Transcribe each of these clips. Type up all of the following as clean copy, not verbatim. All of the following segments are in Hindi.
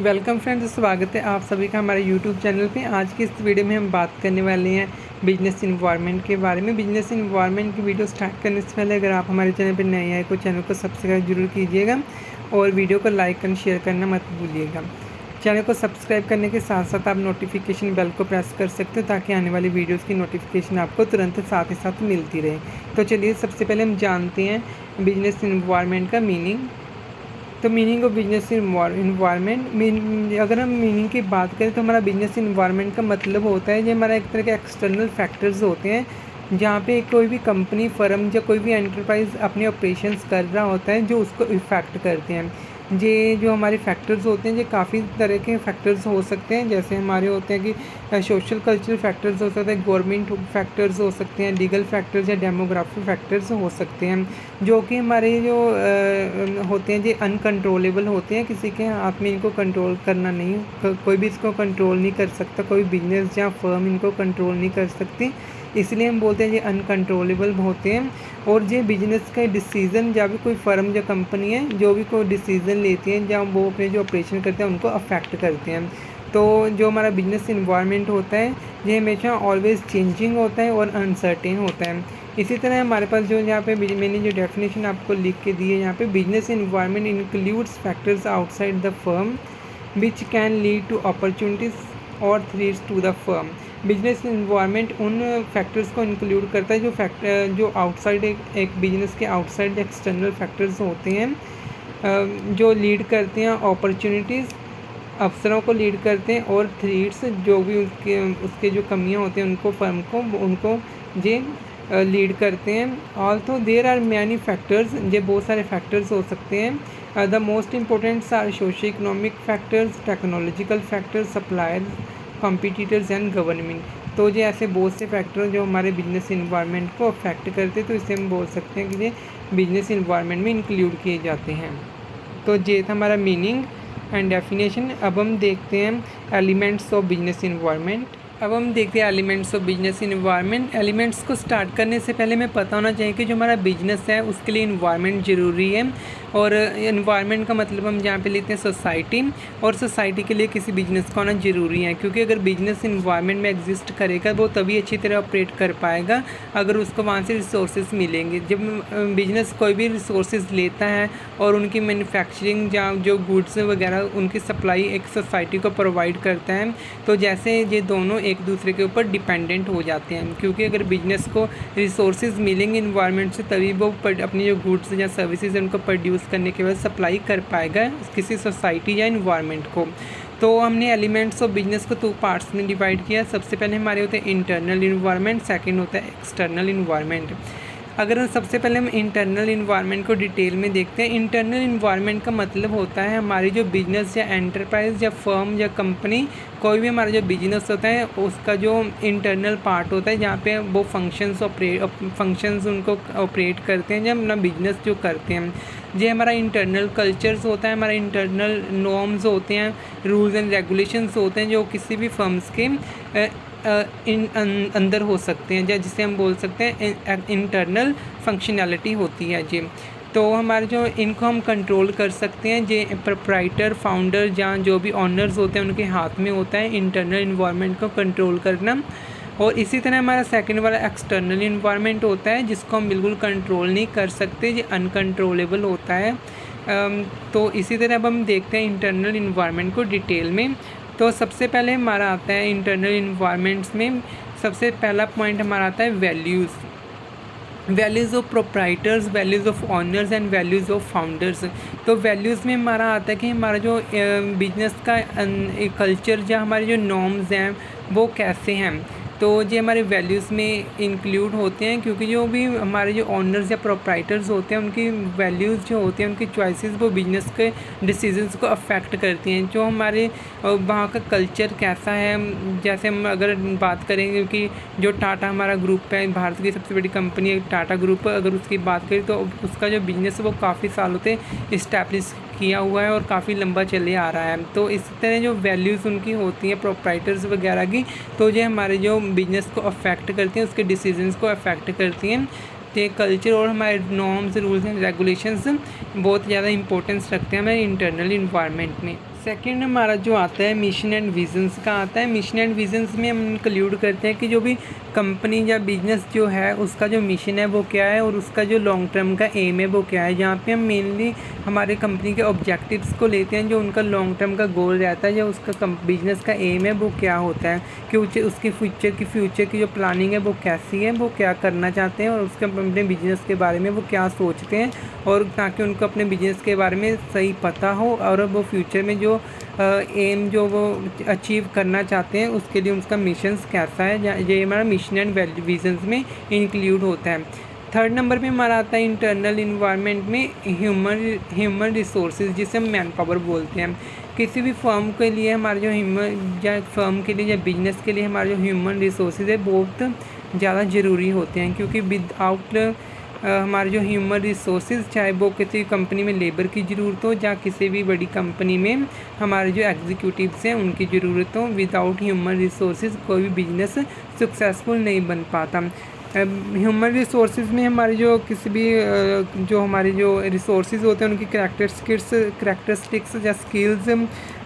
वेलकम फ्रेंड्स, स्वागत है आप सभी का हमारे यूट्यूब चैनल पे। आज की इस वीडियो में हम बात करने वाले हैं बिजनेस इन्वायरमेंट के बारे में। बिजनेस इन्वायरमेंट की वीडियो स्टार्ट करने से पहले अगर आप हमारे चैनल पर नए आए तो चैनल को सब्सक्राइब जरूर कीजिएगा और वीडियो को लाइक एंड शेयर करना मत भूलिएगा। चैनल को सब्सक्राइब करने के साथ साथ आप नोटिफिकेशन बेल को प्रेस कर सकते हो ताकि आने वाली वीडियोज़ की नोटिफिकेशन आपको तुरंत साथ ही साथ मिलती रहे। तो चलिए सबसे पहले हम जानते हैं बिजनेस इन्वायरमेंट का मीनिंग। तो मीनिंग ऑफ बिजनेस इन्वायरमेंट, अगर हम मीनिंग की बात करें तो हमारा बिजनेस इन्वायरमेंट का मतलब होता है जो हमारा एक तरह के एक्सटर्नल फैक्टर्स होते हैं जहाँ पे कोई भी कंपनी, फर्म या कोई भी एंटरप्राइज अपने ऑपरेशंस कर रहा होता है जो उसको इफ़ेक्ट करते हैं। ये जो हमारे फैक्टर्स होते हैं ये काफ़ी तरह के फैक्टर्स हो सकते हैं। जैसे हमारे होते हैं कि सोशल कल्चरल फैक्टर्स हो सकते हैं, गवर्नमेंट फैक्टर्स हो सकते हैं, लीगल फैक्टर्स या डेमोग्राफिक फैक्टर्स हो सकते हैं जो कि हमारे जो होते हैं ये अनकंट्रोलेबल होते हैं। किसी के हाथ में इनको कंट्रोल करना नहीं, कोई भी इसको कंट्रोल नहीं कर सकता, कोई बिजनेस या फर्म इनको कंट्रोल नहीं कर सकती, इसलिए हम बोलते हैं ये अनकंट्रोलेबल होते हैं। और ये बिजनेस का डिसीज़न जब भी कोई फर्म या कंपनी है जो भी कोई डिसीज़न लेती है जब वो अपने जो ऑपरेशन करते हैं उनको अफेक्ट करते हैं। तो जो हमारा बिजनेस इन्वायरमेंट होता है ये हमेशा ऑलवेज चेंजिंग होता है और अनसर्टेन होता है। इसी तरह हमारे पास जो यहाँ पे मैंने जो डेफिनेशन आपको लिख के दी है यहाँ पे, business environment includes factors outside the firm which can lead to opportunities और threats to the firm. Business environment उन फैक्टर्स को इंक्लूड करता है जो आउटसाइड एक बिजनेस के आउटसाइड एक्सटर्नल फैक्टर्स होते हैं जो लीड करते हैं अपॉर्चुनिटीज़, अवसरों को लीड करते हैं, और थ्रेट्स जो भी उसके जो कमियां होती हैं उनको फर्म को उनको ये लीड करते हैं। Also there are many factors, ये बहुत सारे फैक्टर्स हो सकते हैं। The most importants are socio economic factors, technological factors, suppliers, competitors and government. तो ये ऐसे बहुत से फैक्टर जो हमारे बिजनेस इन्वायरमेंट को अफेक्ट करते हैं, तो इसे हम बोल सकते हैं कि ये बिजनेस इन्वायरमेंट में इंक्लूड किए जाते हैं। तो ये था हमारा मीनिंग एंड डेफिनेशन। अब हम देखते हैं एलिमेंट्स ऑफ बिजनेस इन्वायरमेंट। अब हम देखते हैं elements of business environment. Elements को स्टार्ट करने से पहले हमें पता होना चाहिए कि जो हमारा बिजनेस है उसके लिए इन्वायरमेंट ज़रूरी है। और इन्वायरमेंट का मतलब हम यहाँ पे लेते हैं सोसाइटी, और सोसाइटी के लिए किसी बिजनेस का होना ज़रूरी है, क्योंकि अगर बिजनेस इन्वायरमेंट में एग्जिस्ट करेगा वो तभी अच्छी तरह ऑपरेट कर पाएगा अगर उसको वहाँ से रिसोर्सेज मिलेंगे। जब बिजनेस कोई भी रिसोर्सेज लेता है और उनकी मैन्युफैक्चरिंग या जो गुड्स वगैरह उनकी सप्लाई एक सोसाइटी को प्रोवाइड करता है, तो जैसे ये दोनों एक दूसरे के ऊपर डिपेंडेंट हो जाते हैं, क्योंकि अगर बिजनेस को रिसोर्सेज मिलेंगे इन्वायरमेंट से तभी वो अपनी जो गुड्स या सर्विसेज उनको प्रोड्यूस करने के बाद सप्लाई कर पाएगा किसी सोसाइटी या इन्वायरमेंट को। तो हमने एलिमेंट्स ऑफ बिजनेस को 2 पार्ट्स में डिवाइड किया। सबसे पहले हमारे होते हैं इंटरनल इन्वायरमेंट, सेकंड होता है एक्सटर्नल इन्वायरमेंट। अगर सबसे पहले हम इंटरनल इन्वायरमेंट को डिटेल में देखते हैं। इंटरनल इन्वायरमेंट का मतलब होता है हमारी जो बिजनेस या एंटरप्राइज या फर्म या कंपनी, कोई भी हमारा जो बिजनेस होता है उसका जो इंटरनल पार्ट होता है जहाँ पे वो फंक्शंस उनको ऑपरेट करते हैं जब अपना बिजनेस जो करते हैं। ये हमारा इंटरनल कल्चर्स होता है, हमारा इंटरनल नॉर्म्स होते हैं, रूल्स एंड रेगुलेशंस होते हैं जो किसी भी फर्म्स के अंदर हो सकते हैं, जिसे हम बोल सकते हैं इंटरनल फंक्शनैलिटी होती है जी। तो हमारे जो इनको हम कंट्रोल कर सकते हैं, ये प्रोप्राइटर, फाउंडर या जो भी ऑनर्स होते हैं उनके हाथ में होता है इंटरनल इन्वायरमेंट को कंट्रोल करना। और इसी तरह हमारा सेकंड वाला एक्सटर्नल इन्वायरमेंट होता है जिसको हम बिल्कुल कंट्रोल नहीं कर सकते, ये अनकंट्रोलेबल होता है। तो इसी तरह अब हम देखते हैं इंटरनल इन्वायरमेंट को डिटेल में। तो सबसे पहले हमारा आता है इंटरनल इन्वायरमेंट्स में, सबसे पहला पॉइंट हमारा आता है values of proprietors, values of honours and values of founders. तो वैल्यूज़ में हमारा आता है कि हमारा जो बिजनेस का कल्चर या हमारे जो नॉर्म्स हैं वो कैसे हैं। तो ये हमारे वैल्यूज़ में इंक्लूड होते हैं, क्योंकि जो भी हमारे जो ऑनर्स या प्रोप्राइटर्स होते हैं उनकी वैल्यूज़ जो होती हैं, उनकी चॉइसेस वो बिजनेस के डिसीजंस को अफेक्ट करती हैं। जो हमारे वहाँ का कल्चर कैसा है, जैसे हम अगर बात करेंगे कि जो टाटा हमारा ग्रुप है, भारत की सबसे बड़ी कंपनी है टाटा ग्रुप, अगर उसकी बात करें तो उसका जो बिजनेस है वो काफ़ी सालों से इस्टेब्लिश किया हुआ है और काफ़ी लंबा चले आ रहा है। तो इस तरह जो वैल्यूज़ उनकी होती हैं प्रोप्राइटर्स वगैरह की, तो ये हमारे जो बिजनेस को अफेक्ट करती हैं, उसके डिसीजंस को अफेक्ट करती हैं। तो कल्चर और हमारे नॉर्म्स, रूल्स एंड रेगुलेशंस बहुत ज़्यादा इंपॉर्टेंस रखते हैं हमारे इंटरनल इन्वायरमेंट में। सेकंड हमारा जो आता है मिशन एंड विजन्स का आता है। मिशन एंड विजन्स में हम इंक्लूड करते हैं कि जो भी कंपनी या बिजनेस जो है उसका जो मिशन है वो क्या है और उसका जो लॉन्ग टर्म का एम है वो क्या है। जहाँ पे हम मेनली हमारे कंपनी के ऑब्जेक्टिव्स को लेते हैं, जो उनका लॉन्ग टर्म का गोल रहता है या उसका बिजनेस का एम है वो क्या होता है, कि उसके फ्यूचर की जो प्लानिंग है वो कैसी है, वो क्या करना चाहते हैं और उसके अपने बिजनेस के बारे में वो क्या सोचते हैं, और ताकि उनको अपने बिजनेस के बारे में सही पता हो और वो फ्यूचर में जो एम जो वो अचीव करना चाहते हैं उसके लिए उसका मिशंस कैसा है, ये हमारा मिशन एंड विजन्स में इंक्लूड होता है। थर्ड नंबर पे हमारा आता है इंटरनल इन्वायरमेंट में ह्यूमन रिसोर्सेज, जिसे हम मैन पावर बोलते हैं। किसी भी फर्म के लिए हमारे जो फर्म के लिए या बिजनेस के लिए हमारे जो ह्यूमन रिसोर्सेज है बहुत ज़्यादा ज़रूरी होते हैं, क्योंकि विदाउट हमारे जो ह्यूमन रिसोर्सेज, चाहे वो किसी कंपनी में लेबर की ज़रूरत हो या किसी भी बड़ी कंपनी में हमारे जो एग्जीक्यूटिव्स हैं उनकी ज़रूरत हो, विदाउट ह्यूमन रिसोर्सेज कोई भी बिजनेस सक्सेसफुल नहीं बन पाता। ह्यूमन रिसोर्सेज में हमारे जो किसी भी जो हमारे जो रिसोर्सेज होते हैं उनकी करैक्टरिस्टिक्स या स्किल्स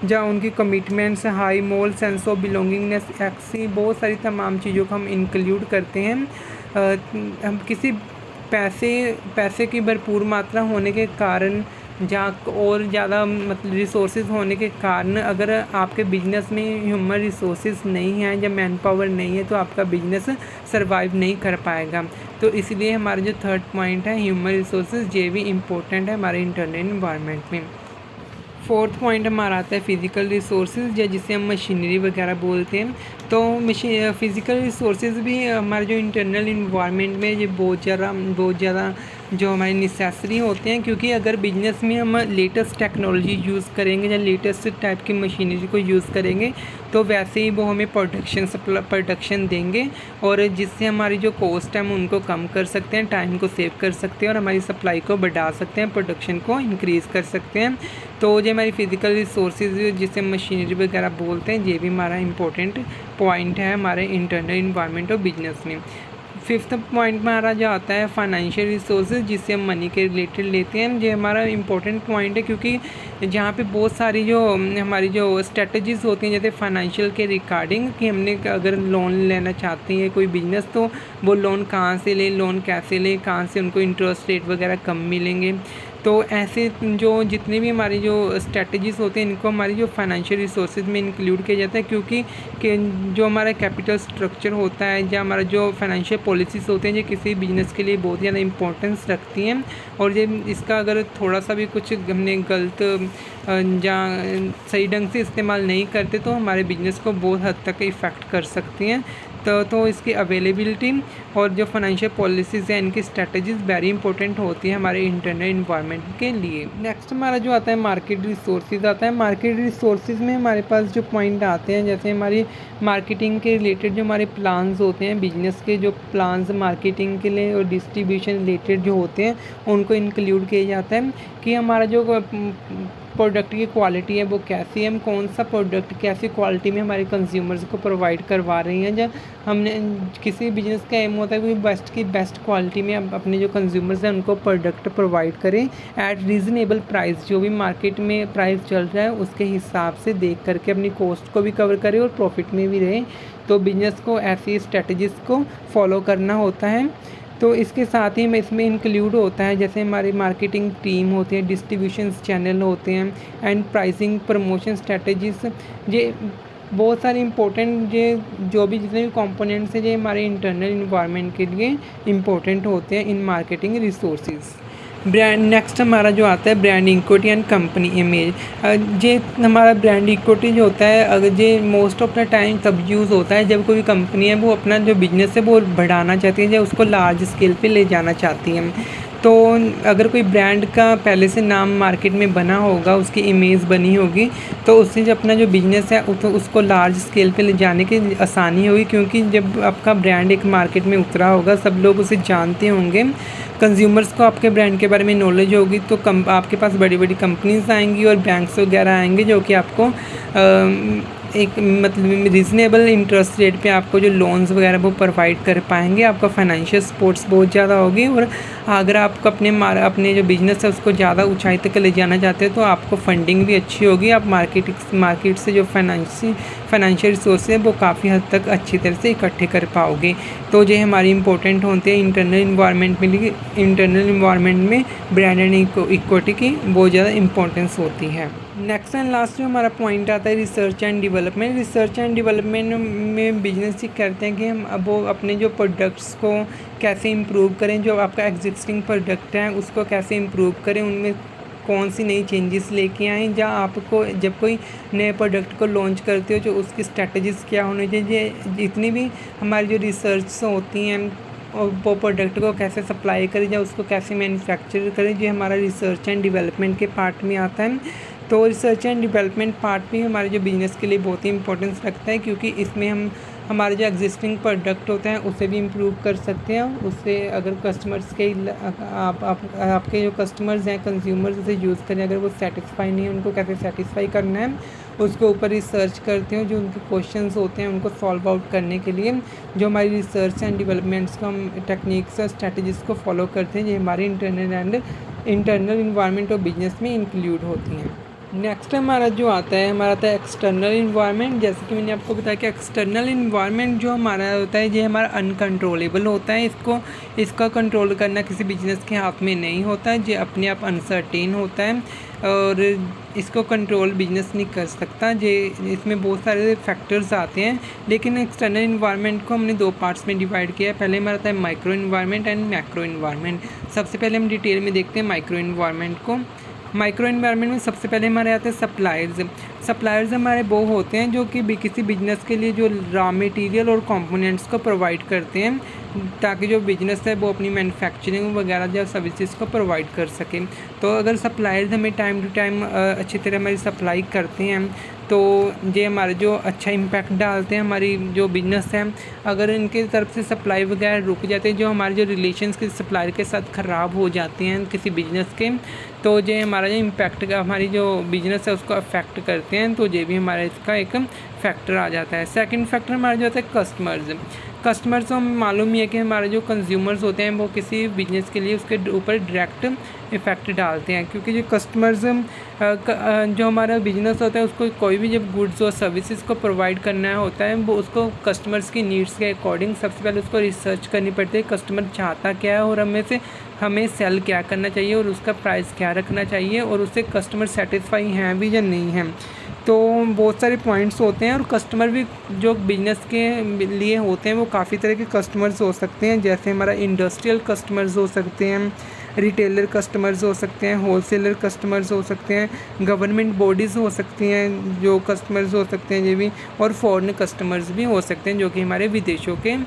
या उनकी commitments, high moral sense of belongingness, ऐसी बहुत सारी तमाम चीज़ों को हम इंक्लूड करते हैं। हम किसी पैसे की भरपूर मात्रा होने के कारण जहाँ और ज़्यादा मतलब रिसोर्सेज होने के कारण अगर आपके बिजनेस में ह्यूमन रिसोर्सेज नहीं है या मैन पावर नहीं है तो आपका बिजनेस सरवाइव नहीं कर पाएगा। तो इसलिए हमारा जो थर्ड पॉइंट है ह्यूमन रिसोर्सेज, ये भी इम्पोर्टेंट है हमारे इंटरनल इन्वायरमेंट में। फोर्थ पॉइंट हमारा आता है फिज़िकल रिसोर्सेज, या जिसे हम मशीनरी वगैरह बोलते हैं। तो फिज़िकल रिसोर्सेज भी हमारे जो इंटरनल इन्वायरमेंट में ये बहुत ज़्यादा जो हमारे नेसेसरी होते हैं, क्योंकि अगर बिजनेस में हम लेटेस्ट टेक्नोलॉजी यूज़ करेंगे या लेटेस्ट टाइप की मशीनरी को यूज़ करेंगे तो वैसे ही वो हमें प्रोडक्शन देंगे, और जिससे हमारी जो कॉस्ट है हम उनको कम कर सकते हैं, टाइम को सेव कर सकते हैं और हमारी सप्लाई को बढ़ा सकते हैं, प्रोडक्शन को इंक्रीज़ कर सकते हैं। तो ये हमारी फिज़िकल रिसोर्सेज जिसे मशीनरी वगैरह बोलते हैं, ये भी हमारा इंपॉर्टेंट पॉइंट है हमारे इंटरनल इन्वायरमेंट और बिजनेस में। फिफ्थ पॉइंट हमारा जो आता है फाइनेंशियल रिसोर्सेज, जिससे हम मनी के रिलेटेड लेते हैं। ये हमारा इंपॉर्टेंट पॉइंट है, क्योंकि जहाँ पे बहुत सारी जो हमारी जो स्ट्रेटजीज़ होती हैं जैसे फाइनेंशियल के रिगार्डिंग, कि हमने अगर लोन लेना चाहते हैं कोई बिजनेस तो वो लोन कहाँ से लें, लोन कैसे लें, कहाँ से उनको इंटरेस्ट रेट वगैरह कम मिलेंगे। तो ऐसे जो जितने भी हमारी जो स्ट्रेटजीज़ होते हैं इनको हमारी जो फाइनेंशियल रिसोर्सेज में इंक्लूड किया जाता है, क्योंकि जो हमारा कैपिटल स्ट्रक्चर होता है या हमारा जो फाइनेंशियल पॉलिसीज़ होते हैं ये किसी बिजनेस के लिए बहुत ज़्यादा इंपॉर्टेंस रखती हैं। और ये इसका अगर थोड़ा सा भी कुछ हमने गलत या सही ढंग से इस्तेमाल नहीं करते तो हमारे बिजनेस को बहुत हद तक इफ़ेक्ट कर सकती हैं। तो इसकी अवेलेबिलिटी और जो फाइनेंशियल पॉलिसीज़ हैं इनकी स्ट्रेटजीज़ वेरी इंपॉर्टेंट होती है हमारे इंटरनल इन्वायरमेंट के लिए। नेक्स्ट हमारा जो आता है मार्केट रिसोर्सेज आता है। मार्केट रिसोर्सेज में हमारे पास जो पॉइंट आते हैं जैसे हमारी मार्केटिंग के रिलेटेड जो हमारे प्लान्स होते हैं, बिजनेस के जो प्लान्स मार्केटिंग के लिए और डिस्ट्रीब्यूशन रिलेटेड जो होते हैं उनको इंक्लूड किया जाता है कि हमारा जो प्रोडक्ट की क्वालिटी है वो कैसी है, हम कौन सा प्रोडक्ट कैसी क्वालिटी में हमारे कंज्यूमर्स को प्रोवाइड करवा रहे हैं। जब हमने किसी बिजनेस का एम होता है कि बेस्ट की बेस्ट क्वालिटी में अपने जो कंज्यूमर्स हैं उनको प्रोडक्ट प्रोवाइड करें एट रीज़नेबल प्राइस, जो भी मार्केट में प्राइस चल रहा है उसके हिसाब से देख करके अपनी कॉस्ट को भी कवर करें और प्रॉफिट में भी रहें। तो बिजनेस को ऐसी स्ट्रेटजीज़ को फॉलो करना होता है। तो इसके साथ ही इसमें इंक्लूड होता है जैसे हमारी मार्केटिंग टीम होती है, डिस्ट्रीब्यूशन चैनल होते हैं एंड प्राइसिंग प्रमोशन स्ट्रेटजीज़। ये बहुत सारे इंपॉर्टेंट ये जो भी जितने भी कंपोनेंट्स हैं ये हमारे इंटरनल इन्वायरमेंट के लिए इम्पोर्टेंट होते हैं in marketing resources. Brand next हमारा जो आता है brand equity and company image. ये हमारा ब्रांड इक्विटी जो होता है अगर ये मोस्ट ऑफ द टाइम तब यूज़ होता है जब कोई कंपनी है वो अपना जो बिजनेस है वो बढ़ाना चाहती है या उसको लार्ज स्केल पे ले जाना चाहती है। तो अगर कोई ब्रांड का पहले से नाम मार्केट में बना होगा, उसकी इमेज बनी होगी, तो उससे जो अपना जो बिज़नेस है उसको लार्ज स्केल पे ले जाने की आसानी होगी, क्योंकि जब आपका ब्रांड एक मार्केट में उतरा होगा सब लोग उसे जानते होंगे, कंज्यूमर्स को आपके ब्रांड के बारे में नॉलेज होगी, तो आपके पास बड़ी बड़ी कंपनीज आएंगी और बैंक्स वगैरह आएंगे जो कि आपको एक मतलब रीज़नेबल इंटरेस्ट रेट पे आपको जो लोन्स वगैरह वो प्रोवाइड कर पाएंगे। आपका फाइनेंशियल सपोर्ट्स बहुत ज़्यादा होगी, और अगर आपको अपने जो बिज़नेस है उसको ज़्यादा ऊंचाई तक ले जाना चाहते हैं तो आपको फंडिंग भी अच्छी होगी। आप मार्केट से जो फाइनेंशियल रिसोर्स है वो काफ़ी हद तक अच्छी तरह से इकट्ठे कर पाओगे। तो ये हमारी इंपॉर्टेंट होते हैं इंटरनल इन्वायरमेंट में ब्रांड एंड इक्विटी की बहुत ज़्यादा इंपॉर्टेंस होती है। नेक्स्ट एंड लास्ट जो हमारा पॉइंट आता है research and development. Research and development में बिजनेस ये करते हैं कि हम अब वो अपने जो प्रोडक्ट्स को कैसे इम्प्रूव करें, जो आपका एग्जिस्टिंग प्रोडक्ट है उसको कैसे इम्प्रूव करें, उनमें कौन सी नई चेंजेस लेके आएँ, जहाँ आपको जब कोई नए प्रोडक्ट को लॉन्च करते हो जो उसकी स्ट्रेटजीज़ क्या होनी चाहिए। जितनी भी हमारी जो रिसर्च होती हैं और वो प्रोडक्ट को कैसे सप्लाई करें या उसको कैसे मैन्युफैक्चर करें, जो हमारा रिसर्च एंड डेवलपमेंट के पार्ट में आता है। तो रिसर्च एंड डेवलपमेंट पार्ट भी हमारे जो बिज़नेस के लिए बहुत ही इंपॉर्टेंस रखता है, क्योंकि इसमें हम हमारे जो एग्जिस्टिंग प्रोडक्ट होते हैं उसे भी इम्प्रूव कर सकते हैं। उससे अगर कस्टमर्स के आपके जो कस्टमर्स हैं, कंज्यूमर्स उसे यूज़ करें, अगर वो सेटिस्फाई नहीं है उनको कैसे सेटिस्फाई करना है उसके ऊपर रिसर्च करते हैं। जो उनके क्वेश्चंस होते हैं उनको सॉल्व आउट करने के लिए जो हमारी रिसर्च एंड डेवलपमेंट्स को हम टेक्निक्स और स्ट्रेटजीज़ को फॉलो करते हैं, ये हमारे इंटरनल इन्वायरमेंट और बिजनेस में इंक्लूड होती हैं। नेक्स्ट हमारा जो आता है एक्सटर्नल इन्वायरमेंट। जैसे कि मैंने आपको बताया कि एक्सटर्नल इन्वायरमेंट जो हमारा होता है ये हमारा अनकंट्रोलेबल होता है। इसका कंट्रोल करना किसी बिजनेस के हाथ में नहीं होता है, ये अपने आप अनसर्टेन होता है और इसको कंट्रोल बिजनेस नहीं कर सकता। ये इसमें बहुत सारे फैक्टर्स आते हैं, लेकिन एक्सटर्नल इन्वायरमेंट को हमने दो पार्ट्स में डिवाइड किया है। पहले हमारा आता है micro environment and macro environment. सबसे पहले हम डिटेल में देखते हैं माइक्रो इन्वायरमेंट को। माइक्रो इन्वायरमेंट में सबसे पहले हमारे आते हैं सप्लायर्स हमारे वो होते हैं जो कि किसी बिजनेस के लिए जो रॉ मटेरियल और कंपोनेंट्स को प्रोवाइड करते हैं, ताकि जो बिजनेस है वो अपनी मैन्युफैक्चरिंग वगैरह या सर्विसेज को प्रोवाइड कर सकें। तो अगर सप्लायर्स हमें टाइम टू टाइम अच्छी तरह हमारी सप्लाई करते हैं तो ये हमारे जो अच्छा इम्पैक्ट डालते हैं हमारी जो बिजनेस है। अगर इनके तरफ से सप्लाई वगैरह रुक जाते हैं, जो हमारे जो रिलेशंस के सप्लायर के साथ ख़राब हो जाते हैं किसी बिजनेस के, तो ये हमारा जो इम्पैक्ट हमारी जो बिजनेस है उसको अफेक्ट करते हैं। तो ये भी हमारा इसका एक फैक्टर आ जाता है। सेकंड फैक्टर हमारा जो होता है कस्टमर्स को हमें मालूम ही है कि हमारे जो कंज्यूमर्स होते हैं वो किसी बिजनेस के लिए उसके ऊपर डायरेक्ट इफ़ेक्ट डालते हैं, क्योंकि जो कस्टमर्स जो हमारा बिजनेस होता है उसको कोई भी जब गुड्स और सर्विसेज को प्रोवाइड करना होता है वो उसको कस्टमर्स की नीड्स के अकॉर्डिंग सबसे पहले उसको रिसर्च करनी पड़ती है। कस्टमर चाहता क्या है और हमें सेल क्या करना चाहिए और उसका प्राइस क्या रखना चाहिए और उससे कस्टमर सेटिस्फाई हैं भी या नहीं हैं। तो बहुत सारे पॉइंट्स होते हैं और कस्टमर भी जो बिजनेस के लिए होते हैं वो काफ़ी तरह के कस्टमर्स हो सकते हैं। जैसे हमारा इंडस्ट्रियल कस्टमर्स हो सकते हैं, रिटेलर कस्टमर्स हो सकते हैं, होलसेलर कस्टमर्स हो सकते हैं, गवर्नमेंट बॉडीज़ हो सकती हैं जो कस्टमर्स हो सकते हैं ये भी, और फॉरेन कस्टमर्स भी हो सकते हैं जो कि हमारे विदेशों के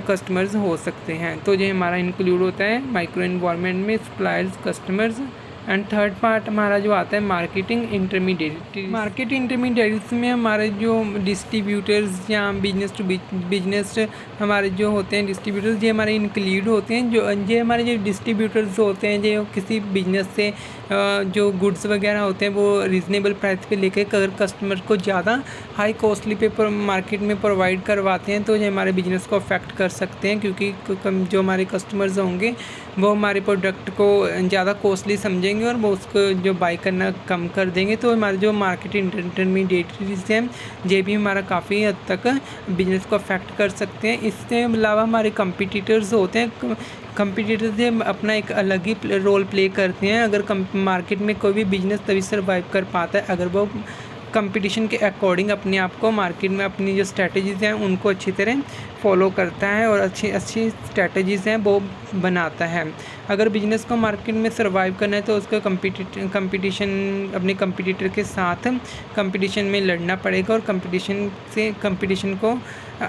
कस्टमर्स हो सकते हैं। तो ये हमारा इंक्लूड होता है माइक्रो इन्वायरमेंट में suppliers, customers. And third part हमारा जो आता है मार्केट इंटरमीडिएट्स में हमारे जो डिस्ट्रीब्यूटर्स या बिजनेस टू बिजनेस हमारे जो होते हैं डिस्ट्रीब्यूटर्स, ये हमारे इंक्लूड होते हैं। ये हमारे जो डिस्ट्रीब्यूटर्स होते हैं जो किसी बिजनेस से जो गुड्स वगैरह होते हैं वो रीज़नेबल प्राइस पे लेके अगर कस्टमर को ज़्यादा हाई कॉस्टली पे मार्केट में प्रोवाइड करवाते हैं तो ये हमारे बिजनेस को अफेक्ट कर सकते हैं, क्योंकि जो हमारे कस्टमर्स होंगे वो हमारे प्रोडक्ट को ज़्यादा कॉस्टली समझेंगे और वो उसको जो बाई करना कम कर देंगे। तो हमारे जो मार्केट इंटरमीडिएटरीज हैं ये भी हमारा काफ़ी हद तक बिजनेस को अफेक्ट कर सकते हैं। इसके अलावा हमारे कंपटीटर्स होते हैं। कंपटीटर्स अपना एक अलग ही रोल प्ले करते हैं। अगर मार्केट में कोई भी बिजनेस तभी सर्वाइव कर पाता है अगर वो कंपटीशन के अकॉर्डिंग अपने आप को मार्केट में अपनी जो स्ट्रैटेजीज़ हैं उनको अच्छी तरह फॉलो करता है और अच्छी स्ट्रैटेजीज़ हैं वो बनाता है। अगर बिजनेस को मार्केट में सर्वाइव करना है तो उसको कंपटीशन अपने कंपटीटर के साथ कंपटीशन में लड़ना पड़ेगा और कंपटीशन को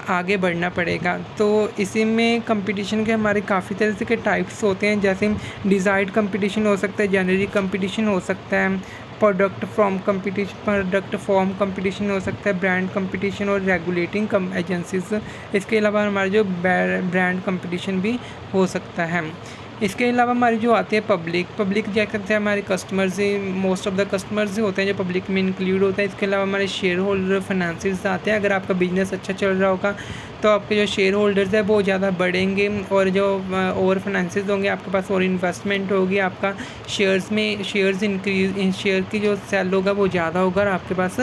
आगे बढ़ना पड़ेगा। तो इसी में कंपटीशन के हमारे काफ़ी तरह से के टाइप्स होते हैं। जैसे डिज़ायर्ड कंपटीशन हो सकता है, जेनेरिक कंपटीशन हो सकता है, प्रोडक्ट फॉर्म कंपटीशन हो सकता है, ब्रांड कंपटीशन और रेगुलेटिंग एजेंसीज। इसके अलावा हमारा जो ब्रांड कंपटीशन भी हो सकता है। इसके अलावा हमारी जो आती है पब्लिक क्या करते हैं, हमारे कस्टमर्स ही, मोस्ट ऑफ द कस्टमर्स ही होते हैं जो पब्लिक में इंक्लूड होता है। इसके अलावा हमारे शेयर होल्डर फाइनेंसियर्स आते हैं। अगर आपका बिजनेस अच्छा चल रहा होगा तो आपके जो शेयर होल्डर्स है वो ज़्यादा बढ़ेंगे और जो और फाइनेंसियर्स होंगे आपके पास और इन्वेस्टमेंट होगी, आपका शेयर्स इंक्रीज, शेयर की जो सेल होगा वो ज़्यादा होगा और आपके पास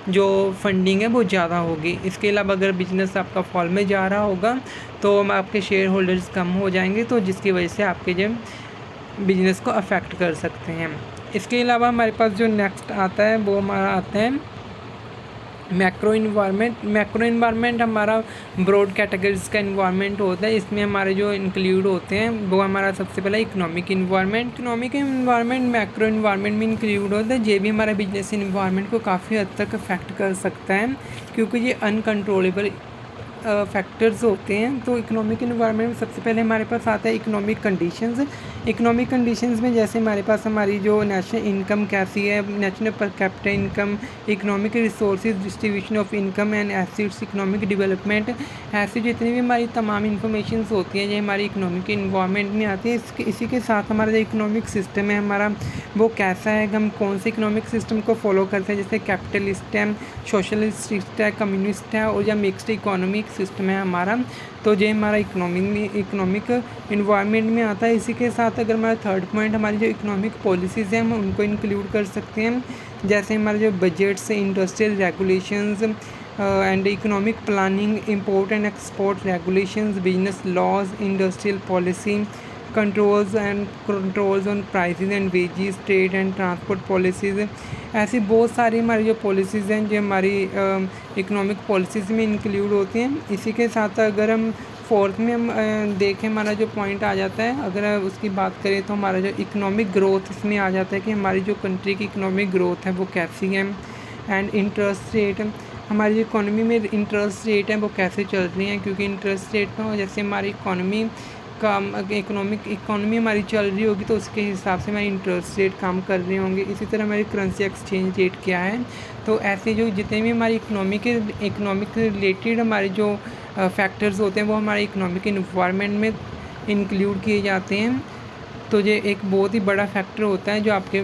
जो फंडिंग है वो ज़्यादा होगी। इसके अलावा अगर बिजनेस आपका फॉल में जा रहा होगा तो आपके शेयर होल्डर्स कम हो जाएंगे, तो जिसकी वजह से आपके जो बिजनेस को अफेक्ट कर सकते हैं। इसके अलावा हमारे पास जो नेक्स्ट आता है वो हमारा आता है मैक्रो इन्वायरमेंट हमारा ब्रॉड कैटेगरीज का इन्वायरमेंट होता है। इसमें हमारे जो इंक्लूड होते हैं वो हमारा सबसे पहला इकोनॉमिक इन्वायरमेंट मैक्रो इन्वायरमेंट में इंक्लूड होता है। ये भी हमारे बिजनेस इन्वायरमेंट को काफ़ी हद तक अफेक्ट कर सकता है क्योंकि ये अनकंट्रोलेबल फैक्टर्स होते हैं। तो इकोनॉमिक इन्वायरमेंट में सबसे पहले हमारे पास आता है इकोनॉमिक कंडीशंस में जैसे हमारे पास हमारी जो नेशनल इनकम कैसी है, national per capita income, economic resources, distribution of income and assets, economic development, ऐसी जितनी भी हमारी तमाम इन्फॉर्मेशन होती हैं ये हमारी इकोनॉमिक इन्वायरमेंट में आती है। इसी के साथ हमारा जो इकोनॉमिक सिस्टम है हमारा वो कैसा है, हम कौन से इकोनॉमिक सिस्टम को फॉलो करते हैं, जैसे कैपिटलिस्ट है, सोशलिस्ट है, कम्युनिस्ट है और या मिक्स्ड इकोनॉमिक सिस्टम है हमारा। तो ये हमारा इकोनॉमिक इन्वायरमेंट में आता है। इसी के साथ अगर हमारा थर्ड पॉइंट हमारी जो इकोनॉमिक पॉलिसीज़ हैं हम उनको इंक्लूड कर सकते हैं, जैसे हमारे जो budgets, industrial regulations and economic planning, import and export regulations, business laws, industrial policy, controls on prices and wages, trade and transport policies. ऐसी बहुत सारी हमारी जो पॉलिसीज़ हैं जो हमारी इकोनॉमिक पॉलिसीज़ में इंक्लूड होती हैं। इसी के साथ अगर हम फोर्थ में हम देखें हमारा जो पॉइंट आ जाता है, अगर उसकी बात करें तो हमारा जो इकोनॉमिक ग्रोथ इसमें आ जाता है कि हमारी जो कंट्री की इकोनॉमिक ग्रोथ है वो कैसी है, एंड इंटरेस्ट रेट, हमारी जो इकोनॉमी में इंटरेस्ट रेट है वो कैसे चल रही हैं, क्योंकि इंटरेस्ट रेट में जैसे हमारी इकोनॉमी हमारी चल रही होगी तो उसके हिसाब से हमारी इंटरेस्ट रेट काम कर रहे होंगे। इसी तरह हमारी करेंसी एक्सचेंज रेट क्या है। तो ऐसे जो जितने भी हमारी इकोनॉमिक रिलेटेड हमारे जो फैक्टर्स होते हैं वो हमारे इकोनॉमिक इन्वायरमेंट में इंक्लूड किए जाते हैं। तो ये एक बहुत ही बड़ा फैक्टर होता है जो आपके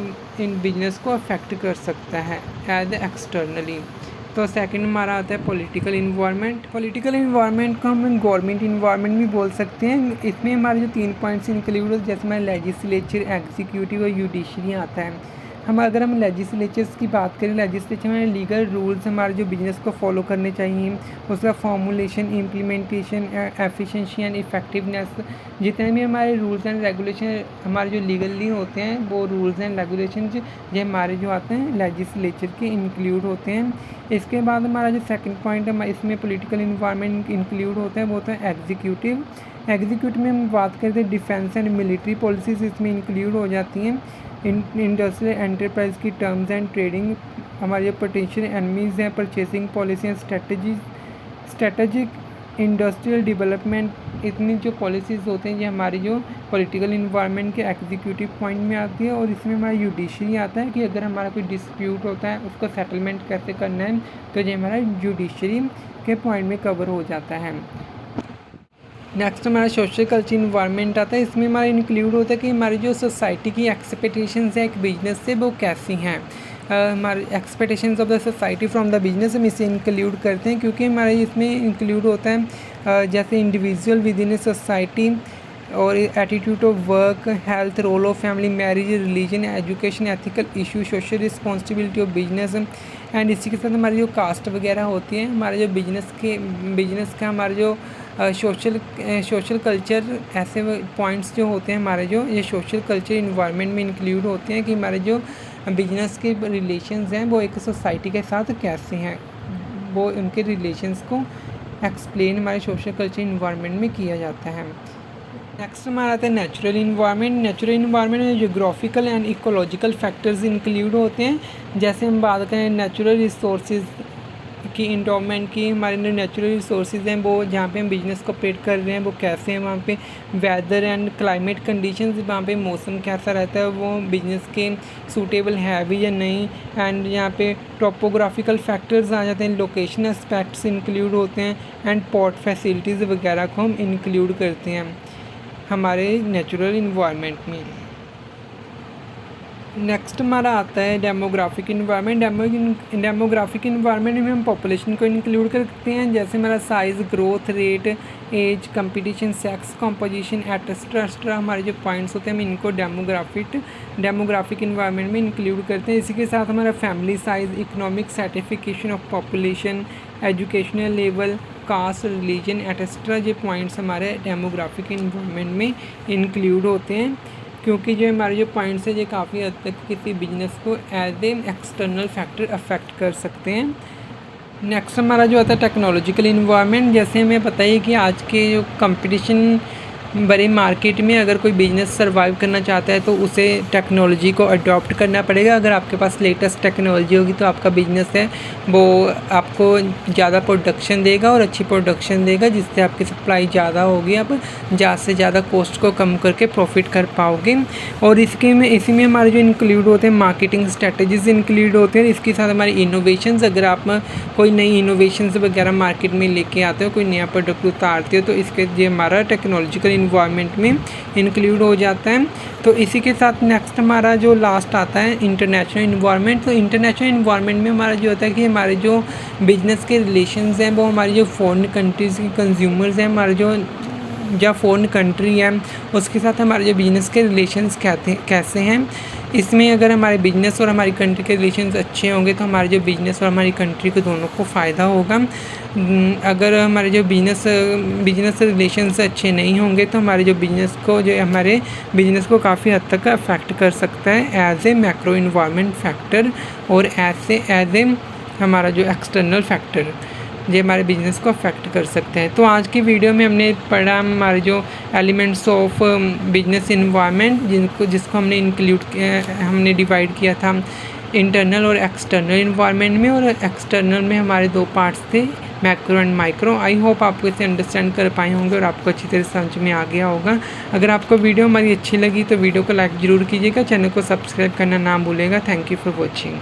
इन बिजनेस को अफेक्ट कर सकता है एज एक्सटर्नली। तो सेकंड हमारा आता है पॉलिटिकल इन्वायरमेंट को हम गवर्नमेंट इन्वायरमेंट भी बोल सकते हैं। इसमें हमारे जो 3 पॉइंट्स इंक्लूड होते हैं, जैसे हमारे लेजिस्लेचर, एग्जीक्यूटिव और जुडिशरी आता है। अगर हम लेजिस्लेचर्स की बात करें, लेजिस्लेचर में लीगल रूल्स हमारे जो बिजनेस को फॉलो करने चाहिए, उसका formulation, implementation, efficiency and effectiveness, जितने भी हमारे रूल्स एंड रेगुलेशन हमारे जो लीगली होते हैं वो रूल्स एंड रेगुलेशन जो हमारे जो आते हैं लेजिस्लेचर के इंक्लूड होते हैं। इसके बाद हमारा जो सेकंड पॉइंट है इसमें पॉलिटिकल इन्वायरमेंट इंक्लूड होता है वो होता है एग्जीक्यूटिव में हम बात करते हैं डिफेंस एंड मिलिट्री पॉलिसीज इसमें इंक्लूड हो जाती हैं। इंडस्ट्रियल एंटरप्राइज की टर्म्स एंड ट्रेडिंग, हमारे जो पोटेंशियल एनमीज़ हैं, purchasing policy and strategic industrial development, इतनी जो पॉलिसीज़ होते हैं ये हमारी जो पॉलिटिकल इन्वायरमेंट के एग्जीक्यूटिव पॉइंट में आती है। और इसमें हमारा जुडिशरी आता है कि अगर हमारा कोई डिस्प्यूट होता है उसको सेटलमेंट कैसे करना है, तो ये हमारा जुडिशरी के पॉइंट में कवर हो जाता है। नेक्स्ट हमारा सोशल कल्चर इन्वायरमेंट आता है। इसमें हमारा इंक्लूड होता है कि हमारी जो सोसाइटी की एक्सपेक्टेशंस है एक बिजनेस से वो कैसी हैं, हमारे expectations of the society from the business हम इसे इंक्लूड करते हैं, क्योंकि हमारे इसमें इंक्लूड होता है जैसे individual within a society और attitude of work, health, role of family, marriage, religion, education, ethical issue, social responsibility of business. And इसी के साथ हमारी जो कास्ट वगैरह होती हैं, हमारे जो बिजनेस का हमारे जो सोशल कल्चर, ऐसे पॉइंट्स जो होते हैं हमारे जो ये सोशल कल्चर इन्वायरमेंट में इंक्लूड होते हैं कि हमारे जो बिजनेस के रिलेशंस हैं वो एक सोसाइटी के साथ कैसे हैं, वो उनके रिलेशंस को एक्सप्लेन हमारे सोशल कल्चर इन्वायरमेंट में किया जाता है। नेक्स्ट हमारा आता है नेचुरल इन्वायरमेंट में geographical and ecological factors include होते हैं। जैसे हम बात करें नेचुरल रिसोर्सेज की, इंडोमेंट की, हमारे जो नेचुरल रिसोर्सेज हैं वो जहाँ पे हम बिजनेस को ऑपरेट कर रहे हैं वो कैसे हैं, वहाँ पे वेदर एंड क्लाइमेट कंडीशंस, वहाँ पे मौसम कैसा रहता है, वो बिजनेस के सूटेबल है भी या नहीं। एंड यहाँ पे टोपोग्राफिकल फैक्टर्स आ जाते हैं, लोकेशन एस्पेक्ट्स इंक्लूड होते हैं, एंड पोर्ट फैसिलिटीज़ वगैरह को हम इंक्लूड करते हैं। हमारे नेचुरल इन्वायरमेंट में। नेक्स्ट हमारा आता है डेमोग्राफिक इन्वायरमेंट। डेमोग्राफिक इन्वायरमेंट में हम पॉपुलेशन को इंक्लूड करते हैं, जैसे हमारा size, growth rate, age, competition, sex composition etcetera हमारे जो पॉइंट्स होते हैं हम इनको डेमोग्राफिक इन्वायरमेंट में इंक्लूड करते हैं। इसी के साथ हमारा family size, economic certification of population, educational level, caste, religion etcetera जो पॉइंट्स हमारे डेमोग्राफिक इन्वायरमेंट में इंक्लूड होते हैं, क्योंकि जो हमारे जो पॉइंट्स हैं ये काफ़ी हद तक किसी बिजनेस को as a external factor affect कर सकते हैं। नेक्स्ट हमारा जो आता है टेक्नोलॉजिकल इन्वायरमेंट। जैसे हमें पता है कि आज के जो कंपटीशन बड़े मार्केट में अगर कोई बिजनेस सर्वाइव करना चाहता है तो उसे टेक्नोलॉजी को अडॉप्ट करना पड़ेगा। अगर आपके पास लेटेस्ट टेक्नोलॉजी होगी तो आपका बिजनेस है वो आपको ज़्यादा प्रोडक्शन देगा और अच्छी प्रोडक्शन देगा, जिससे आपकी सप्लाई ज़्यादा होगी, आप ज़्यादा से ज़्यादा कॉस्ट को कम करके प्रॉफिट कर पाओगे। और इसी में हमारे जो इंक्लूड होते हैं मार्केटिंग स्ट्रेटजीज इंक्लूड होते हैं। इसके साथ हमारी इनोवेशंस, अगर आप कोई नई इनोवेशंस वगैरह मार्केट में लेके आते हो, कोई नया प्रोडक्ट उतारते हो, तो इसके ये हमारा टेक्नोलॉजिकल इन्वायरमेंट में इंक्लूड हो जाता है। तो इसी के साथ नेक्स्ट हमारा जो लास्ट आता है इंटरनेशनल इन्वायरमेंट। तो इंटरनेशनल इन्वायरमेंट में हमारा जो होता है कि हमारे जो बिजनेस के रिलेशंस हैं वो हमारी जो फॉरेन कंट्रीज़ के कंज्यूमर्स हैं, हमारे जो फॉरेन कंट्री है उसके साथ हमारे जो बिज़नेस के रिलेशंस कैसे हैं। इसमें अगर हमारे बिज़नेस और हमारी कंट्री के रिलेशंस अच्छे होंगे तो हमारे जो बिज़नेस और हमारी कंट्री को दोनों को फ़ायदा होगा। अगर हमारे जो बिज़नेस रिलेशंस अच्छे नहीं होंगे तो हमारे बिज़नेस को काफ़ी हद तक अफेक्ट कर सकता है as a macro environment factor और एज ए हमारा जो एक्सटर्नल फैक्टर ये हमारे बिज़नेस को अफेक्ट कर सकते हैं। तो आज की वीडियो में हमने पढ़ा हमारे जो एलिमेंट्स ऑफ बिजनेस इन्वायरमेंट जिसको हमने डिवाइड किया था इंटरनल और एक्सटर्नल इन्वायरमेंट में, और एक्सटर्नल में हमारे दो पार्ट्स थे, macro and micro. I hope आपको इसे अंडरस्टैंड कर पाए होंगे और आपको अच्छी तरह समझ में आ गया होगा। अगर आपको वीडियो हमारी अच्छी लगी तो वीडियो को लाइक ज़रूर कीजिएगा, चैनल को सब्सक्राइब करना ना भूलेगा। Thank you for watching.